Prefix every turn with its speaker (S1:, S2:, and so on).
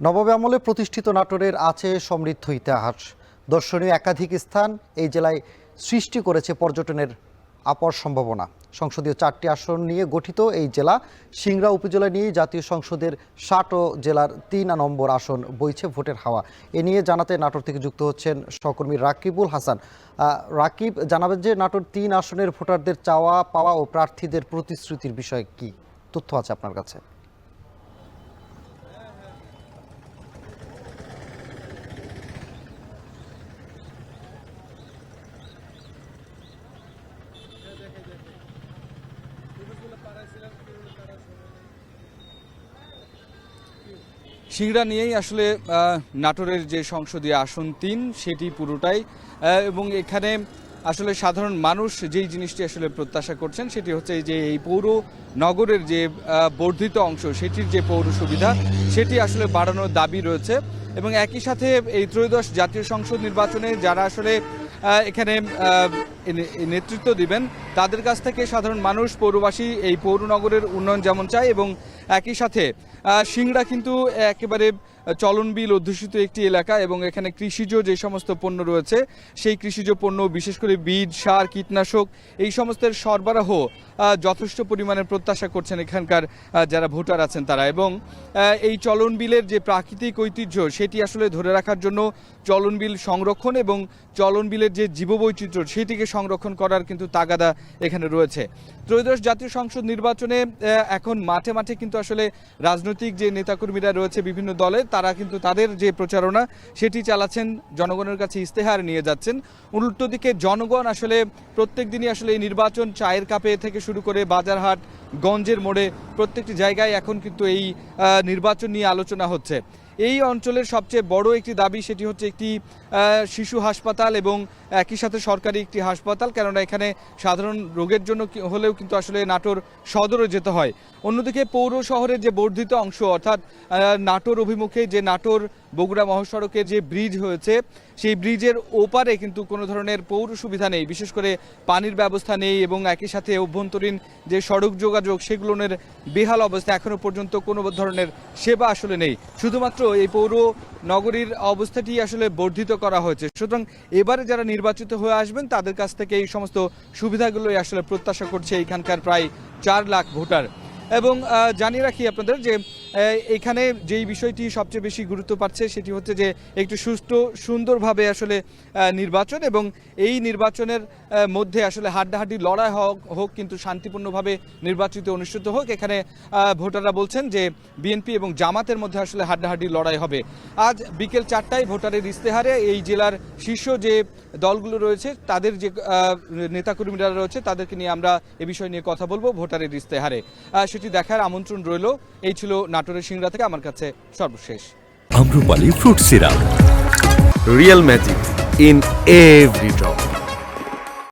S1: নবাব আমলে প্রতিষ্ঠিত নাটোরের আছে সমৃদ্ধ ইতিহাস। দর্শনীয় একাধিক স্থান এই জেলায় সৃষ্টি করেছে পর্যটনের অপার সম্ভাবনা। সংসদীয় 4টি আসন নিয়ে গঠিত এই জেলা সিংড়া উপজেলা নিয়ে জাতীয় সংসদের 60 জেলার 3 নম্বর আসন বইছে ভোটের হাওয়া। এ নিয়ে জানাতে নাটোর থেকে যুক্ত হচ্ছেন সহকর্মী রাকিবুল হাসান। রাকিব, জানাবেন যে নাটোর 3 আসনের ভোটারদের চাওয়া পাওয়া ও প্রার্থীদের প্রতিশ্রুতির বিষয়ে কি তথ্য আছে আপনার কাছে?
S2: সিংড়া নিয়েই আসলে নাটোরের যে সংসদীয় আসন 3 সেটি পুরোটাই, এবং এখানে আসলে সাধারণ মানুষ যেই জিনিসটি আসলে প্রত্যাশা করছেন সেটি হচ্ছে যে এই পৌর নগরের যে বর্ধিত অংশ সেটির যে পৌর সুবিধা সেটি আসলে বাড়ানোর দাবি রয়েছে। এবং একই সাথে এই ত্রয়োদশ জাতীয় সংসদ নির্বাচনে যারা আসলে এখানে নেতৃত্ব দিবেন তাদের কাছ থেকে সাধারণ মানুষ পৌরবাসী এই পৌর নগরের উন্নয়ন যেমন চায়, এবং একই সাথে সিংড়া কিন্তু একেবারে চলনবিল অধ্যুষিত একটি এলাকা, এবং এখানে কৃষিজ যে সমস্ত পণ্য রয়েছে সেই কৃষিজ পণ্য, বিশেষ করে বীজ, সার, কীটনাশক এই সমস্তের সরবরাহ যথেষ্ট পরিমাণের প্রত্যাশা করছেন এখানকার যারা ভোটার আছেন তারা। এবং এই চলনবিলের যে প্রাকৃতিক ঐতিহ্য সেটি আসলে ধরে রাখার জন্য চলনবিল সংরক্ষণ এবং চলনবিলের যে জীববৈচিত্র্য সেটিকে সংরক্ষণ করার কিন্তু তাগাদা এখানে রয়েছে। ত্রয়োদশ জাতীয় সংসদ নির্বাচনে এখন মাঠে মাঠে কিন্তু আসলে রাজনৈতিক যে নেতাকর্মীরা রয়েছে বিভিন্ন দলের, তারা কিন্তু তাদের যে প্রচারণা সেটি চালাচ্ছেন, জনগণের কাছে ইস্তেহার নিয়ে যাচ্ছেন। উল্টো দিকে জনগণ আসলে প্রত্যেক দিনই আসলে এই নির্বাচন চায়ের কাপে থেকে শুরু করে বাজারহাট, গঞ্জের মোড়ে প্রত্যেকটি জায়গায় এখন কিন্তু এই নির্বাচন নিয়ে আলোচনা হচ্ছে। এই অঞ্চলের সবচেয়ে বড় একটি দাবি সেটি হচ্ছে একটি শিশু হাসপাতাল এবং একই সাথে সরকারি একটি হাসপাতাল, কেননা এখানে সাধারণ রোগের জন্য হলেও কিন্তু আসলে নাটোর সদরে যেতে হয়। অন্যদিকে পৌর শহরের যে বর্ধিত অংশ অর্থাৎ নাটোর অভিমুখে যে নাটোর বগুড়া মহাসড়কের যে ব্রিজ হয়েছে সেই ব্রিজের ওপারে কিন্তু কোনো ধরনের পৌর সুবিধা নেই, বিশেষ করে পানির ব্যবস্থা নেই, এবং একই সাথে অভ্যন্তরীণ যে সড়ক যোগাযোগ সেগুলোর বেহাল অবস্থা, এখনো পর্যন্ত কোনো ধরনের সেবা আসলে নেই। শুধুমাত্র এই পৌর নগরীর অবস্থাটি আসলে বর্ধিত করা হয়েছে। সুতরাং এবারে যারা নির্বাচিত হয়ে আসবেন তাদের কাছ থেকে এই সমস্ত সুবিধাগুলোই আসলে প্রত্যাশা করছে এখানকার প্রায় 4 লাখ ভোটার। এবং জানিয়ে রাখি আপনাদের যে এখানে যেই বিষয়টি সবচেয়ে বেশি গুরুত্ব পাচ্ছে সেটি হচ্ছে যে একটু সুষ্ঠু সুন্দরভাবে আসলে নির্বাচন, এবং এই নির্বাচনের মধ্যে আসলে হাড্ডাহাড্ডি লড়াই হোক কিন্তু শান্তিপূর্ণভাবে নির্বাচিত অনুষ্ঠিত হোক। এখানে ভোটাররা বলছেন যে বিএনপি এবং জামাতের মধ্যে আসলে হাড্ডাহাড্ডি লড়াই হবে। আজ বিকেল 4টায় ভোটারের ইস্তেহারে এই জেলার শীর্ষ যে দলগুলো রয়েছে তাদের যে নেতাকর্মীরা রয়েছে তাদেরকে নিয়ে আমরা এ বিষয় নিয়ে কথা বলবো ভোটারের ইস্তেহারে। সেটি দেখার আমন্ত্রণ রইল। এই ছিল নাটোরের সিংড়া থেকে আমার কাছে সর্বশেষ।
S3: Amrapali fruit syrup, real magic in every drop.